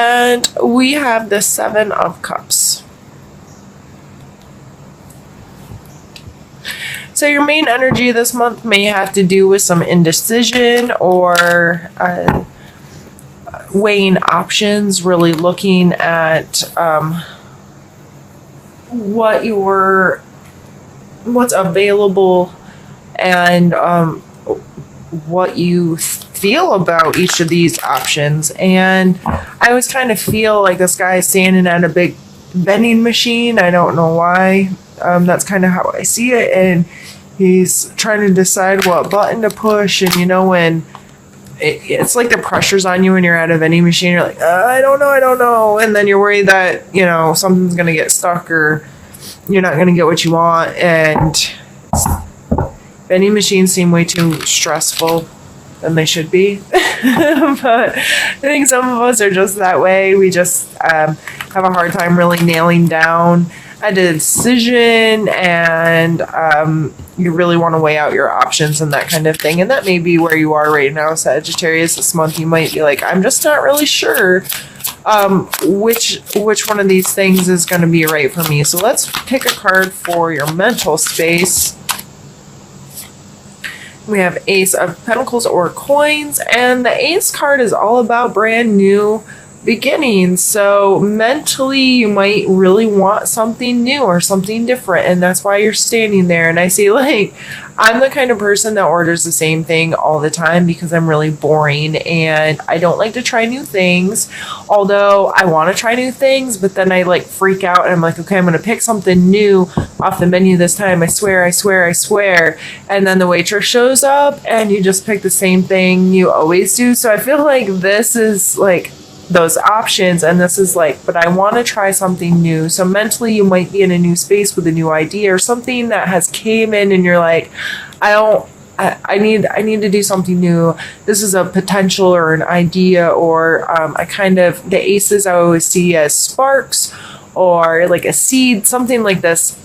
And we have the Seven of Cups. So your main energy this month may have to do with some indecision or weighing options, really looking at what's available and what you feel about each of these options. And I always kind of feel like this guy is standing at a big vending machine. I don't know why. That's kind of how I see it. And he's trying to decide what button to push. And when it's like the pressure's on you when you're at a vending machine, you're like, I don't know. And then you're worried that, something's going to get stuck or you're not going to get what you want. And vending machines seem way too stressful than they should be. But I think some of us are just that way. We just have a hard time really nailing down a decision, and you really want to weigh out your options and that kind of thing. And that may be where you are right now, Sagittarius. This month you might be like, I'm just not really sure which one of these things is going to be right for me. So let's pick a card for your mental space. We have Ace of Pentacles or Coins, and the Ace card is all about brand new beginnings. So mentally you might really want something new or something different, and that's why you're standing there. And I say, like, I'm the kind of person that orders the same thing all the time because I'm really boring and I don't like to try new things, although I want to try new things. But then I like freak out and I'm like, okay, I'm going to pick something new off the menu this time. I swear. And then the waitress shows up and you just pick the same thing you always do. So I feel like this is like those options, and this is like, but I want to try something new. So mentally you might be in a new space with a new idea or something that has came in and you're like, I need to do something new. This is a potential or an idea, or the aces I always see as sparks or like a seed, something like this.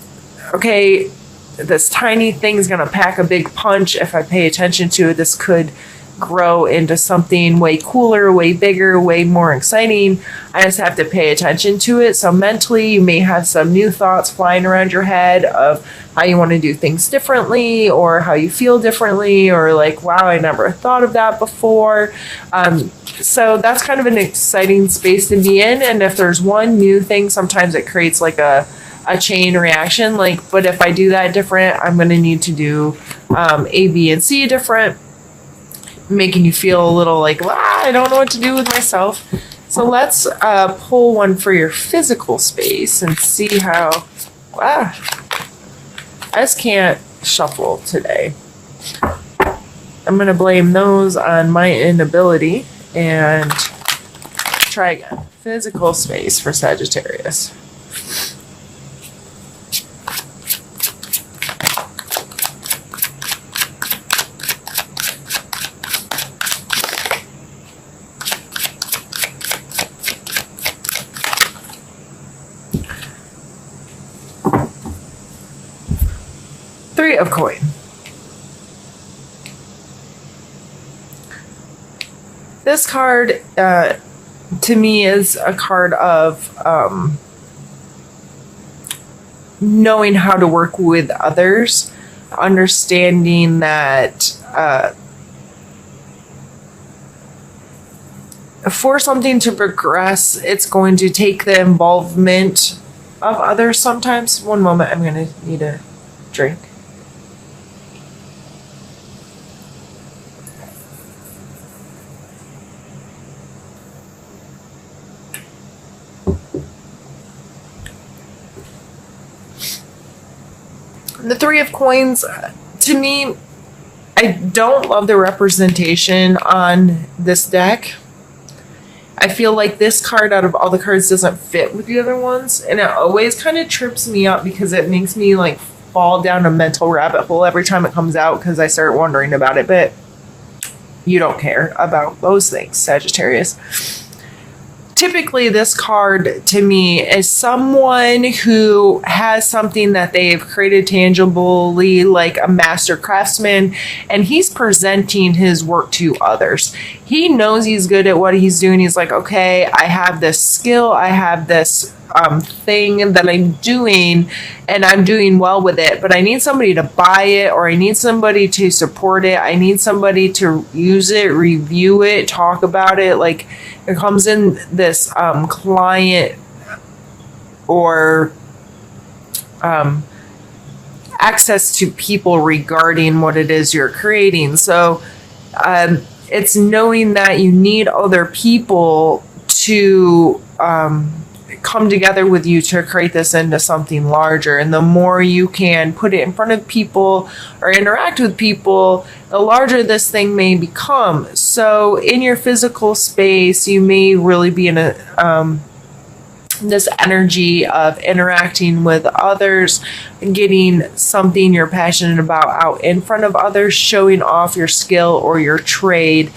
Okay, this tiny thing's gonna pack a big punch. If I pay attention to it, this could grow into something way cooler, way bigger, way more exciting. I just have to pay attention to it. So mentally you may have some new thoughts flying around your head of how you want to do things differently, or how you feel differently, or like, wow, I never thought of that before. So that's kind of an exciting space to be in. And if there's one new thing, sometimes it creates like a chain reaction. Like, but if I do that different, I'm going to need to do A, B, and C different, making you feel a little like, I don't know what to do with myself. So let's pull one for your physical space and see how, I just can't shuffle today. I'm going to blame those on my inability and try again. Physical space for Sagittarius. Three of Coin. This card, to me, is a card of knowing how to work with others, understanding that for something to progress, it's going to take the involvement of others sometimes. One moment, I'm going to need a drink. The Three of Coins, to me, I don't love the representation on this deck. I feel like this card out of all the cards doesn't fit with the other ones, and it always kind of trips me up because it makes me like fall down a mental rabbit hole every time it comes out because I start wondering about it. But you don't care about those things, Sagittarius. typically this card to me is someone who has something that they've created tangibly, like a master craftsman, and he's presenting his work to others. He knows he's good at what he's doing. He's like, okay, I have this skill, I have this thing that I'm doing, and I'm doing well with it, but I need somebody to buy it, or I need somebody to support it. I need somebody to use it, review it, talk about it. Like, it comes in this client or access to people regarding what it is you're creating. So it's knowing that you need other people to come together with you to create this into something larger. And the more you can put it in front of people or interact with people, the larger this thing may become. So in your physical space, you may really be in a this energy of interacting with others, getting something you're passionate about out in front of others, showing off your skill or your trade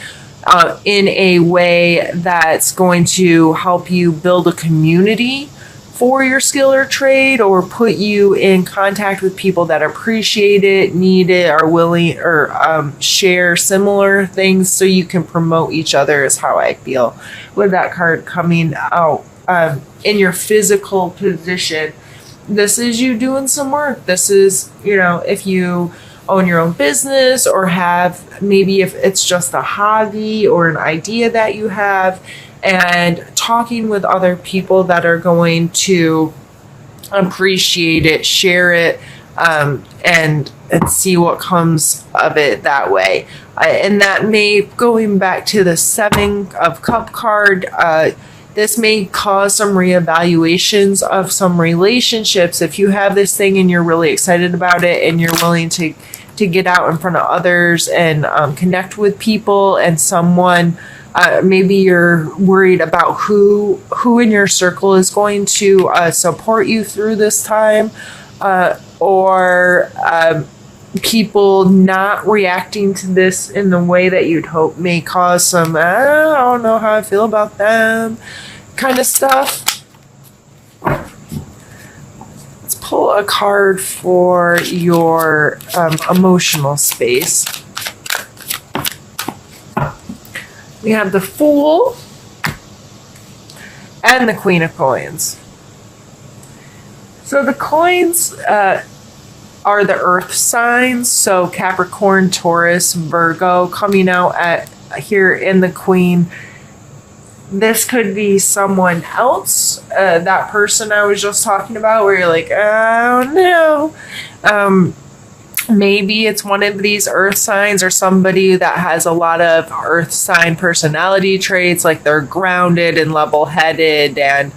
in a way that's going to help you build a community for your skill or trade, or put you in contact with people that appreciate it, need it, are willing, or share similar things, so you can promote each other, is how I feel with that card coming out. In your physical position, this is you doing some work. This is, if you own your own business, or have, maybe if it's just a hobby or an idea that you have, and talking with other people that are going to appreciate it, share it, and see what comes of it that way. And that may, going back to the 7 of Cup card, this may cause some reevaluations of some relationships. If you have this thing and you're really excited about it, and you're willing to get out in front of others and connect with people, and someone, maybe you're worried about who in your circle is going to support you through this time, or people not reacting to this in the way that you'd hope may cause some, I don't know how I feel about them kind of stuff. Let's pull a card for your emotional space. We have the Fool and the Queen of Coins. So the coins are the earth signs, so Capricorn, Taurus, Virgo, coming out at here in the Queen. This could be someone else, that person I was just talking about, where you're like, oh no. Maybe it's one of these earth signs, or somebody that has a lot of earth sign personality traits, like they're grounded and level-headed and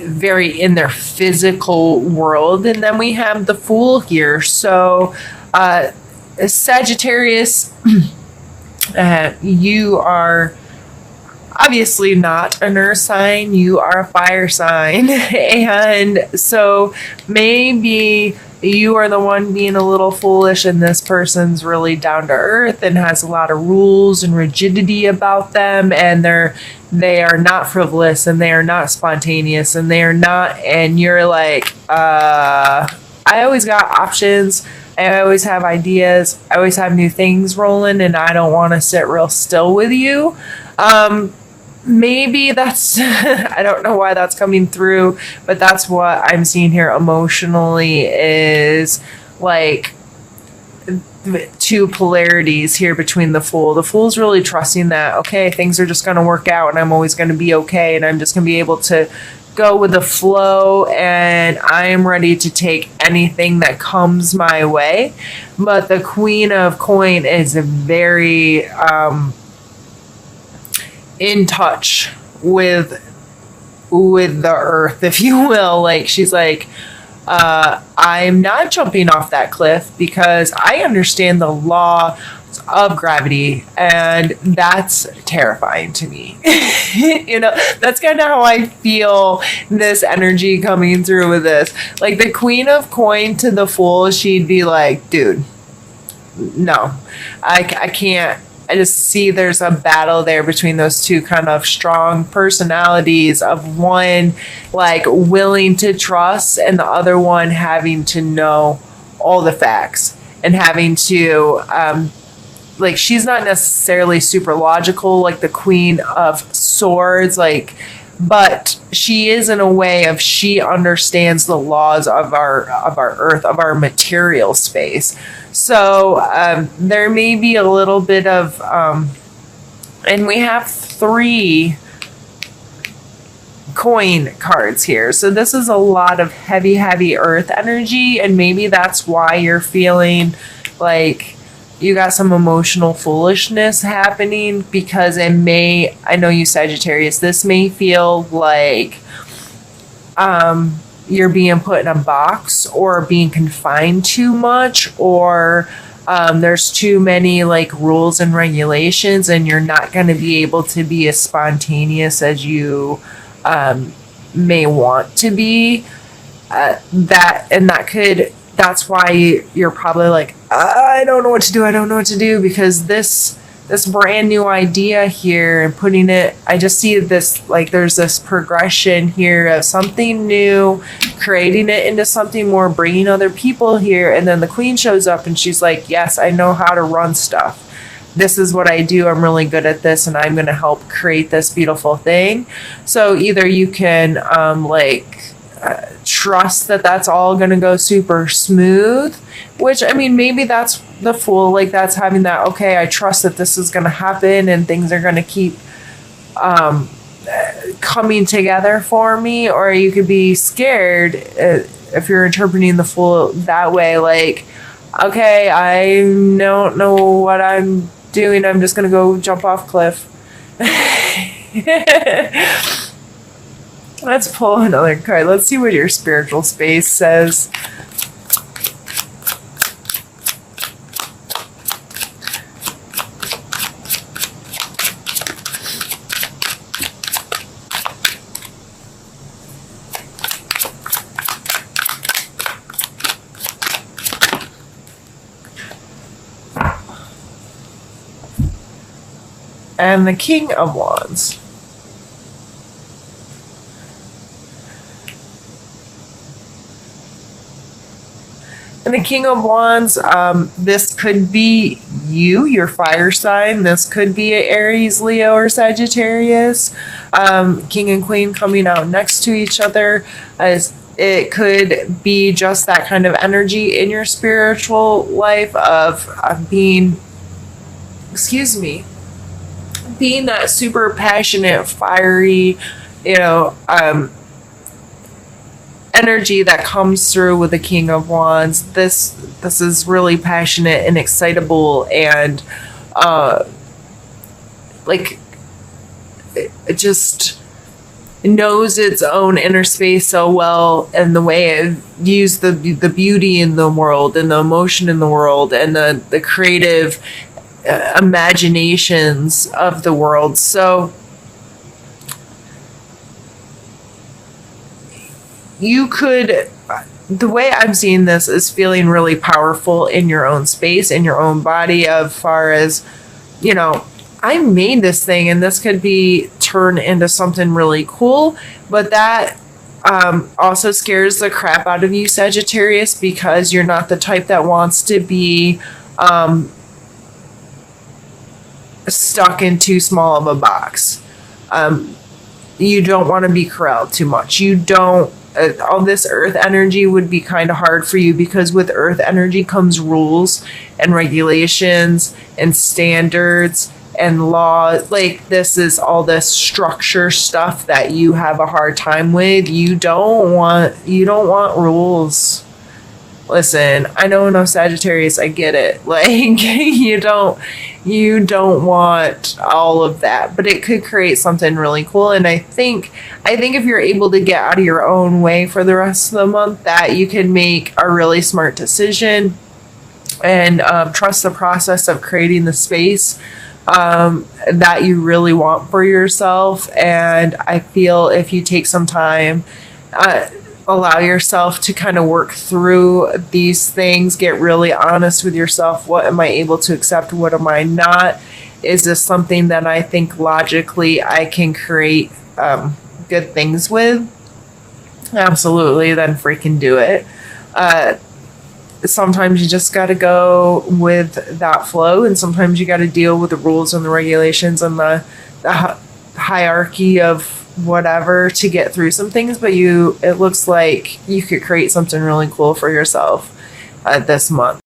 very in their physical world. And then we have the Fool here. So Sagittarius, you are obviously not an earth sign, you are a fire sign. And so maybe you are the one being a little foolish, and this person's really down to earth and has a lot of rules and rigidity about them, and they are not frivolous, and they are not spontaneous, and they are not, and you're like, I always got options, I always have ideas, I always have new things rolling, and I don't want to sit real still with you. Maybe that's, I don't know why that's coming through, but that's what I'm seeing here emotionally, is like two polarities here between the Fool. The Fool's really trusting that, okay, things are just going to work out, and I'm always going to be okay, and I'm just going to be able to go with the flow, and I am ready to take anything that comes my way. But the Queen of Coin is very in touch with the earth, if you will. Like, she's like, I'm not jumping off that cliff because I understand the law of gravity, and that's terrifying to me. That's kind of how I feel this energy coming through with this. Like, the Queen of Coin to the Fool, she'd be like, dude, no, I can't I just see there's a battle there between those two kind of strong personalities, of one like willing to trust and the other one having to know all the facts and having to like, she's not necessarily super logical like the Queen of Swords, like, but she is in a way of, she understands the laws of our earth, of our material space. So there may be a little bit of and we have 3 coin cards here, so this is a lot of heavy earth energy, and maybe that's why you're feeling like you got some emotional foolishness happening, because it may, I know you Sagittarius, this may feel like you're being put in a box or being confined too much, or there's too many like rules and regulations, and you're not going to be able to be as spontaneous as you may want to be. That's why you're probably like, I don't know what to do, because this brand new idea here and putting it, I just see this, like, there's this progression here of something new, creating it into something more, bringing other people here, and then the Queen shows up and she's like, yes, I know how to run stuff. This is what I do. I'm really good at this, and I'm going to help create this beautiful thing. So either you can trust that that's all going to go super smooth, which, I mean, maybe that's the Fool, like, that's having that, okay, I trust that this is going to happen and things are going to keep coming together for me. Or you could be scared if you're interpreting the Fool that way, like, okay, I don't know what I'm doing, I'm just going to go jump off cliff. Let's pull another card. Let's see what your spiritual space says. And the King of Wands. And the King of Wands, this could be you, your fire sign. This could be Aries, Leo, or Sagittarius. King and Queen coming out next to each other. As it could be just that kind of energy in your spiritual life of being, being that super passionate, fiery, energy that comes through with the King of Wands. This is really passionate and excitable, and it just knows its own inner space so well, and the way it views the beauty in the world and the emotion in the world and the creative imaginations of the world. So you could, the way I'm seeing this is feeling really powerful in your own space, in your own body, as far as, I made this thing and this could be turned into something really cool. But that also scares the crap out of you, Sagittarius, because you're not the type that wants to be stuck in too small of a box. You don't want to be corralled too much. You don't, all this earth energy would be kind of hard for you, because with earth energy comes rules and regulations and standards and laws. Like, this is all this structure stuff that you have a hard time with. You don't want rules. Listen, I know, no, Sagittarius, I get it. Like, you don't want all of that, but it could create something really cool. And I think if you're able to get out of your own way for the rest of the month, that you can make a really smart decision and trust the process of creating the space that you really want for yourself. And I feel if you take some time, allow yourself to kind of work through these things, get really honest with yourself. What am I able to accept? What am I not? Is this something that I think logically I can create good things with? Absolutely, then freaking do it. Sometimes you just got to go with that flow, and sometimes you got to deal with the rules and the regulations and the hierarchy of whatever to get through some things. But it looks like you could create something really cool for yourself this month.